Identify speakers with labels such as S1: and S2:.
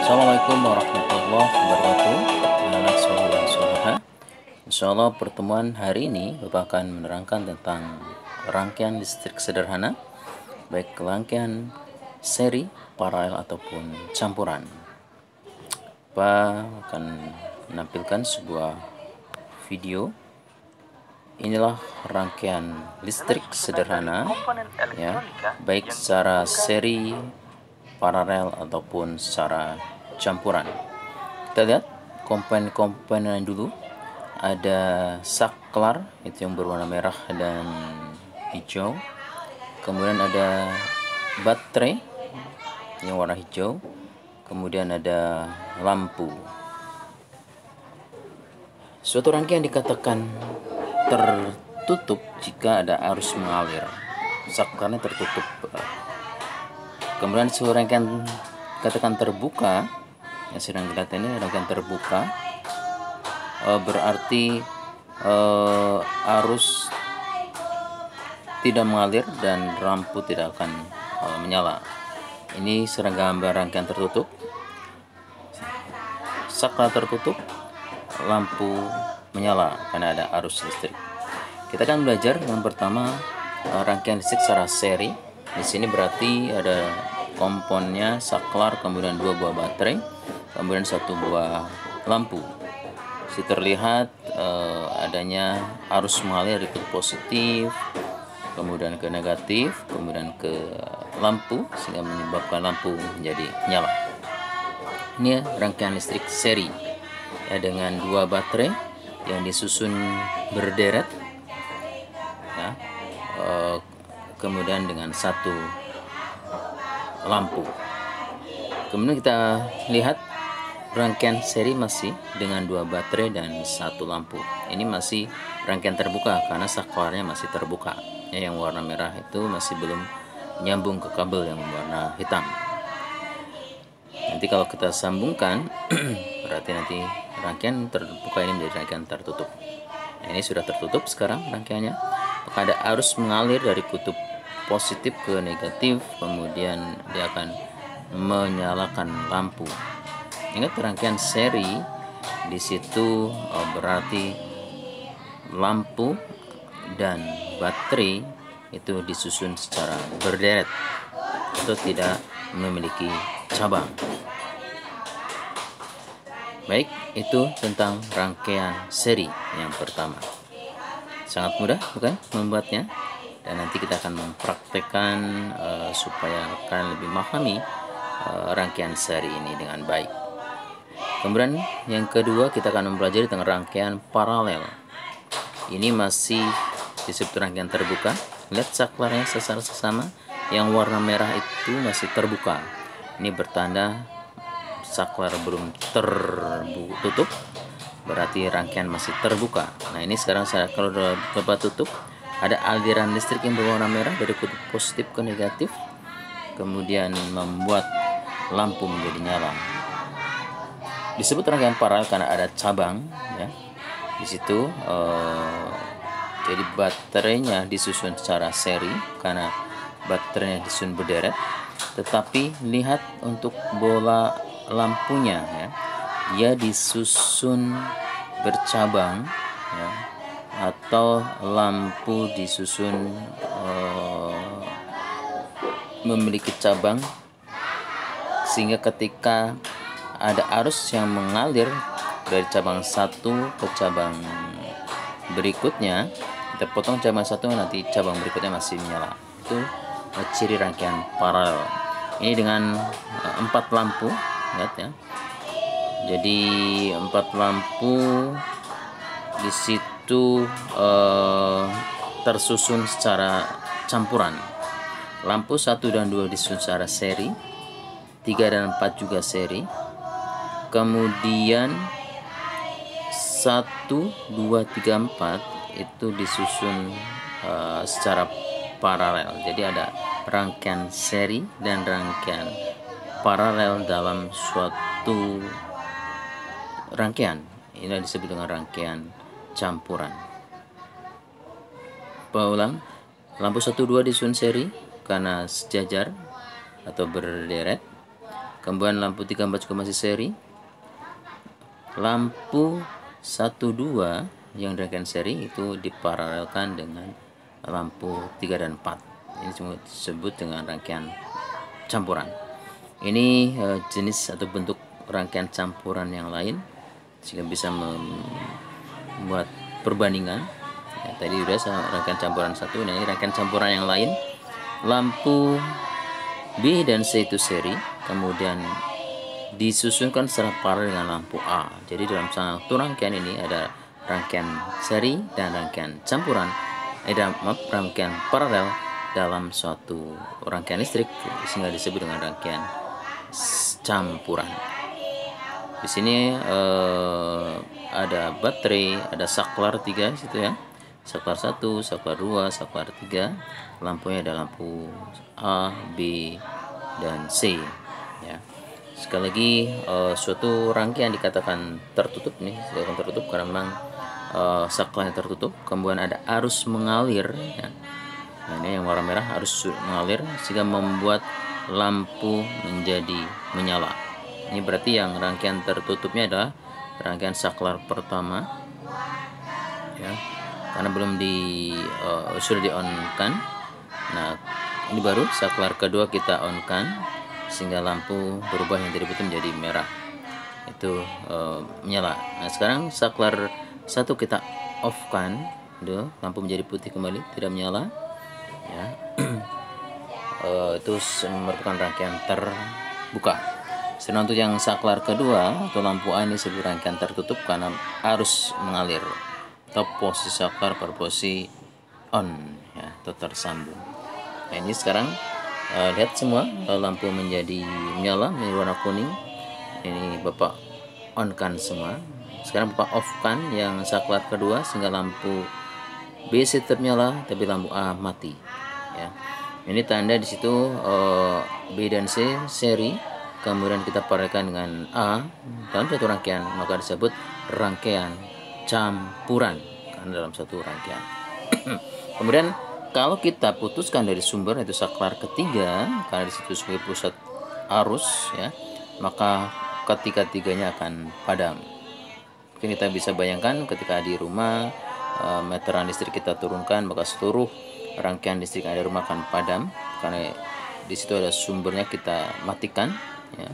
S1: Assalamualaikum warahmatullahi wabarakatuh. Anak soleh dan soleha. Insyaallah pertemuan hari ini Bapak akan menerangkan tentang rangkaian listrik sederhana, baik rangkaian seri, paralel ataupun campuran. Bapak akan menampilkan sebuah video. Inilah rangkaian listrik sederhana, ya, baik secara seri, paralel ataupun secara campuran. Kita lihat komponen-komponen dulu. Ada saklar, itu yang berwarna merah dan hijau. Kemudian ada baterai yang warna hijau. Kemudian ada lampu. Suatu rangkaian dikatakan tertutup jika ada arus mengalir. Saklarnya tertutup. Kemudian suatu rangkaian katakan terbuka, yang sedang kita lihat ini rangkaian terbuka, berarti arus tidak mengalir dan lampu tidak akan menyala. Ini sedang gambar rangkaian tertutup, saklar tertutup, lampu menyala karena ada arus listrik. Kita akan belajar yang pertama rangkaian listrik secara seri. Di sini berarti ada komponnya saklar, kemudian 2 buah baterai, kemudian 1 buah lampu. Jadi terlihat adanya arus mengalir dari kutub positif, kemudian ke negatif, kemudian ke lampu, sehingga menyebabkan lampu menjadi nyala. Ini rangkaian listrik seri, ya, dengan 2 baterai yang disusun berderet, ya, kemudian dengan 1 lampu. Kemudian kita lihat rangkaian seri masih dengan 2 baterai dan 1 lampu. Ini masih rangkaian terbuka karena saklarnya masih terbuka, ya, yang warna merah itu masih belum nyambung ke kabel yang warna hitam. Nanti kalau kita sambungkan berarti nanti rangkaian terbuka ini menjadi rangkaian tertutup. Nah, ini sudah tertutup sekarang rangkaiannya. Maka ada arus mengalir dari kutub positif ke negatif, kemudian dia akan menyalakan lampu. Ingat rangkaian seri di situ berarti lampu dan baterai itu disusun secara berderet atau tidak memiliki cabang. Baik, itu tentang rangkaian seri yang pertama. Sangat mudah bukan membuatnya? Dan nanti kita akan mempraktekkan supaya kalian lebih memahami rangkaian seri ini dengan baik. Kemudian yang kedua kita akan mempelajari tentang rangkaian paralel. Ini masih disebut rangkaian terbuka. Lihat saklarnya secara sesama, yang warna merah itu masih terbuka. Ini bertanda saklar belum tertutup, berarti rangkaian masih terbuka. Nah, ini sekarang kalau coba tutup, ada aliran listrik yang berwarna merah dari kutub positif ke negatif, kemudian membuat lampu menjadi nyala. Disebut rangkaian paralel karena ada cabang, ya. Di situ jadi baterainya disusun secara seri karena baterainya disusun berderet, tetapi lihat untuk bola lampunya, ya, dia disusun bercabang, ya, atau lampu disusun memiliki cabang, sehingga ketika ada arus yang mengalir dari cabang satu ke cabang berikutnya, kita potong cabang satu, nanti cabang berikutnya masih menyala. Itu ciri rangkaian paralel. Ini dengan 4 lampu, lihat, ya. Jadi 4 lampu di situ tersusun secara campuran. Lampu 1 dan 2 disusun secara seri, 3 dan 4 juga seri. Kemudian 1, 2, 3, 4 itu disusun secara paralel. Jadi ada rangkaian seri dan rangkaian paralel dalam suatu rangkaian. Ini disebut dengan rangkaian campuran. Paulang, lampu 1, 2 disusun seri karena sejajar atau berderet. kemudian lampu 3, 4 juga masih seri. Lampu 1, 2 yang rangkaian seri itu diparalelkan dengan lampu 3 dan 4. Ini disebut dengan rangkaian campuran. Ini jenis atau bentuk rangkaian campuran yang lain, sehingga bisa membuat perbandingan. Ya, tadi sudah rangkaian campuran 1, nah ini rangkaian campuran yang lain. Lampu B dan C itu seri, kemudian disusunkan secara paralel dengan lampu A. Jadi dalam satu rangkaian ini ada rangkaian seri dan rangkaian campuran, rangkaian paralel dalam suatu rangkaian listrik, sehingga disebut dengan rangkaian campuran. Di sini ada baterai, ada saklar 3 situ ya. Saklar 1, saklar 2, saklar 3. Lampunya ada lampu A, B, dan C ya. Sekali lagi, suatu rangkaian dikatakan tertutup nih, dikatakan tertutup karena memang saklarnya tertutup, kemudian ada arus mengalir ya. Nah, ini yang warna merah arus mengalir sehingga membuat lampu menjadi menyala. Ini berarti yang rangkaian tertutupnya adalah rangkaian saklar pertama ya, karena belum sudah di on kan. Nah, ini baru saklar kedua kita on kan, sehingga lampu berubah yang dari putih menjadi merah, itu menyala. Nah, sekarang saklar 1 kita off kan, lampu menjadi putih kembali, tidak menyala ya. Itu merupakan rangkaian terbuka. Sedangkan untuk yang saklar kedua atau lampu A ini disebut rangkaian tertutup karena arus mengalir, atau posisi saklar pada posisi on ya, atau tersambung. Nah, ini sekarang lihat semua lampu menjadi menyala, menjadi warna kuning. Ini Bapak on kan semua. Sekarang Bapak off kan yang saklar kedua, sehingga lampu B tetap nyala tapi lampu A mati ya. Ini tanda di situ B dan C seri, kemudian kita paralelkan dengan A dalam satu rangkaian, maka disebut rangkaian campuran karena dalam satu rangkaian. Kemudian kalau kita putuskan dari sumber, yaitu saklar ketiga, karena disitu sebagai pusat arus ya, maka ketiga-tiganya akan padam. Mungkin kita bisa bayangkan ketika di rumah meteran listrik kita turunkan, maka seluruh rangkaian listrik yang ada di rumah akan padam karena di situ ada sumbernya kita matikan ya.